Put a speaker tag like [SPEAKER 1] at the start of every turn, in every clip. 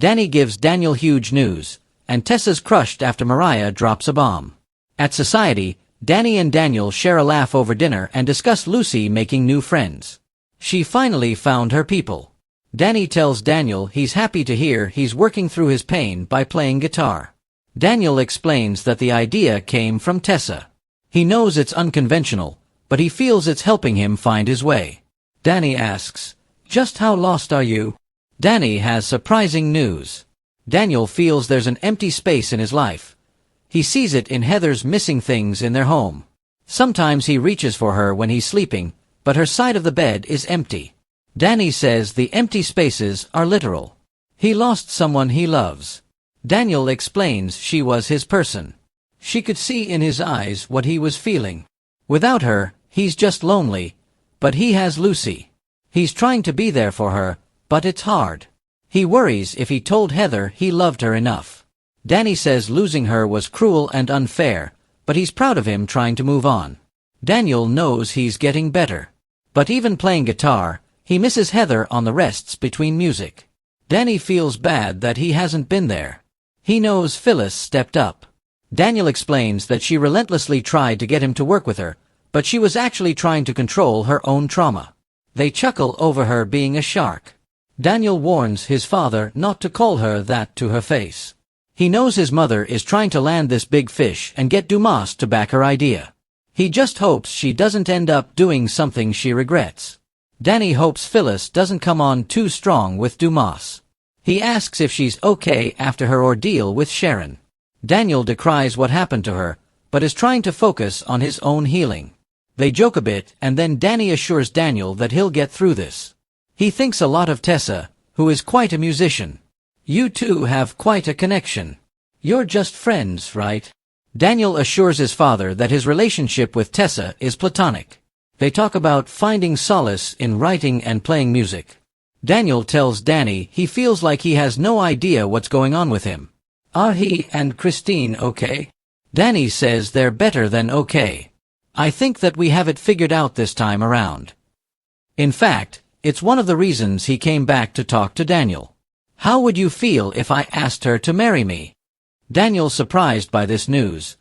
[SPEAKER 1] Danny gives Daniel huge news, and Tessa's crushed after Mariah drops a bomb. At society, Danny and Daniel share a laugh over dinner and discuss Lucy making new friends. She finally found her people. Danny tells Daniel he's happy to hear he's working through his pain by playing guitar. Daniel explains that the idea came from Tessa. He knows it's unconventional, but he feels it's helping him find his way. Danny asks, "Just how lost are you?" Danny has surprising news. Daniel feels there's an empty space in his life. He sees it in Heather's missing things in their home. Sometimes he reaches for her when he's sleeping, but her side of the bed is empty. Danny says the empty spaces are literal. He lost someone he loves. Daniel explains she was his person. She could see in his eyes what he was feeling. Without her, he's just lonely, but he has Lucy. He's trying to be there for her, but it's hard. He worries if he told Heather he loved her enough. Danny says losing her was cruel and unfair, but he's proud of him trying to move on. Daniel knows he's getting better. But even playing guitar, he misses Heather on the rests between music. Danny feels bad that he hasn't been there. He knows Phyllis stepped up. Daniel explains that she relentlessly tried to get him to work with her, but she was actually trying to control her own trauma. They chuckle over her being a shark. Daniel warns his father not to call her that to her face. He knows his mother is trying to land this big fish and get Dumas to back her idea. He just hopes she doesn't end up doing something she regrets. Danny hopes Phyllis doesn't come on too strong with Dumas. He asks if she's okay after her ordeal with Sharon. Daniel decries what happened to her, but is trying to focus on his own healing. They joke a bit, and then Danny assures Daniel that he'll get through this. He thinks a lot of Tessa, who is quite a musician. "You two have quite a connection. You're just friends, right?" Daniel assures his father that his relationship with Tessa is platonic. They talk about finding solace in writing and playing music. Daniel tells Danny he feels like he has no idea what's going on with him. Are he and Christine okay? Danny says they're better than okay. "I think that we have it figured out this time around." In fact, it's one of the reasons he came back to talk to Daniel. "How would you feel if I asked her to marry me?" Daniel's surprised by this news.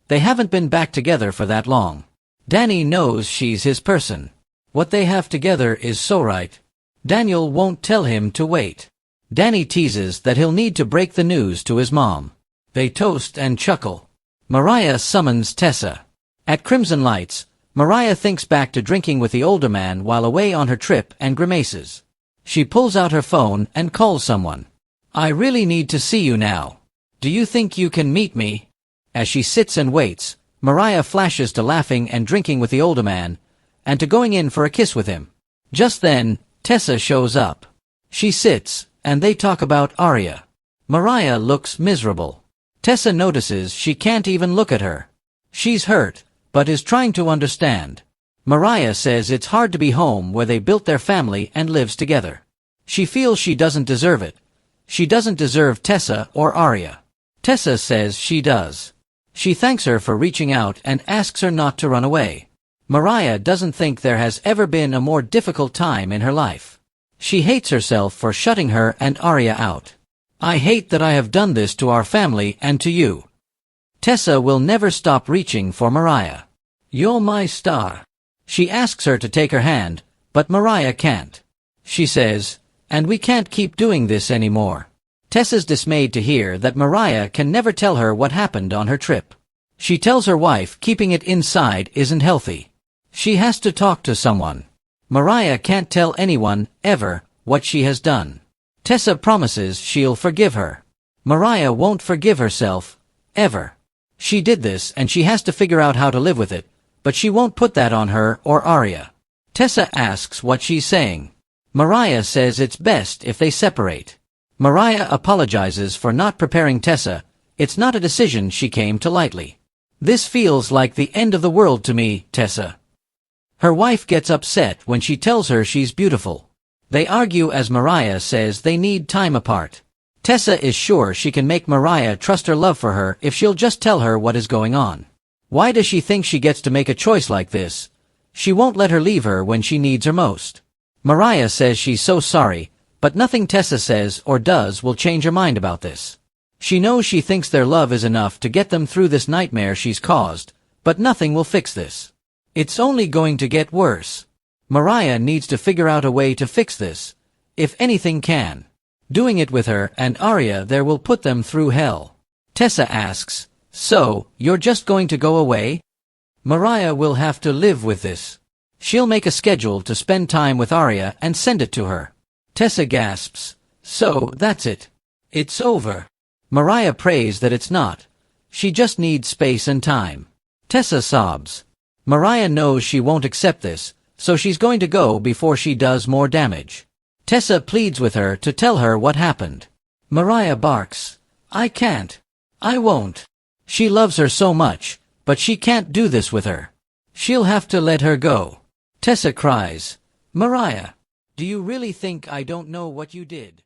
[SPEAKER 1] They haven't been back together for that long. Danny knows she's his person. What they have together is so right. Daniel won't tell him to wait. Danny teases that he'll need to break the news to his mom. They toast and chuckle. Mariah summons Tessa. At Crimson Lights, Mariah thinks back to drinking with the older man while away on her trip and grimaces. She pulls out her phone and calls someone. "I really need to see you now. Do you think you can meet me?" As she sits and waits, Mariah flashes to laughing and drinking with the older man, and to going in for a kiss with him. Just then, Tessa shows up. She sits, and they talk about Aria. Mariah looks miserable. Tessa notices she can't even look at her. She's hurt, but is trying to understand. Mariah says it's hard to be home where they built their family and lives together. She feels she doesn't deserve it. She doesn't deserve Tessa or Aria. Tessa says she does. She thanks her for reaching out and asks her not to run away. Mariah doesn't think there has ever been a more difficult time in her life. She hates herself for shutting her and Aria out. "I hate that I have done this to our family and to you." Tessa will never stop reaching for Mariah. "You're my star." She asks her to take her hand, but Mariah can't. She says, "And we can't keep doing this anymore." Tessa's dismayed to hear that Mariah can never tell her what happened on her trip. She tells her wife keeping it inside isn't healthy. She has to talk to someone. Mariah can't tell anyone, ever, what she has done. Tessa promises she'll forgive her. Mariah won't forgive herself, ever. She did this and she has to figure out how to live with it, but she won't put that on her or Aria. Tessa asks what she's saying. Mariah says it's best if they separate. Mariah apologizes for not preparing Tessa. It's not a decision she came to lightly. "This feels like the end of the world to me, Tessa." Her wife gets upset when she tells her she's beautiful. They argue as Mariah says they need time apart. Tessa is sure she can make Mariah trust her love for her if she'll just tell her what is going on. Why does she think she gets to make a choice like this? She won't let her leave her when she needs her most. Mariah says she's so sorry, But nothing Tessa says or does will change her mind about this. She knows she thinks their love is enough to get them through this nightmare she's caused, but nothing will fix this. It's only going to get worse. Mariah needs to figure out a way to fix this, if anything can. Doing it with her and Arya there will put them through hell. Tessa asks, "So, you're just going to go away?" Mariah will have to live with this. She'll make a schedule to spend time with Arya and send it to her. Tessa gasps, "So, that's it. It's over." Mariah prays that it's not. She just needs space and time. Tessa sobs. Mariah knows she won't accept this, so she's going to go before she does more damage. Tessa pleads with her to tell her what happened. Mariah barks, "I can't. I won't." She loves her so much, but she can't do this with her. She'll have to let her go. Tessa cries, "Mariah, do you really think I don't know what you did?"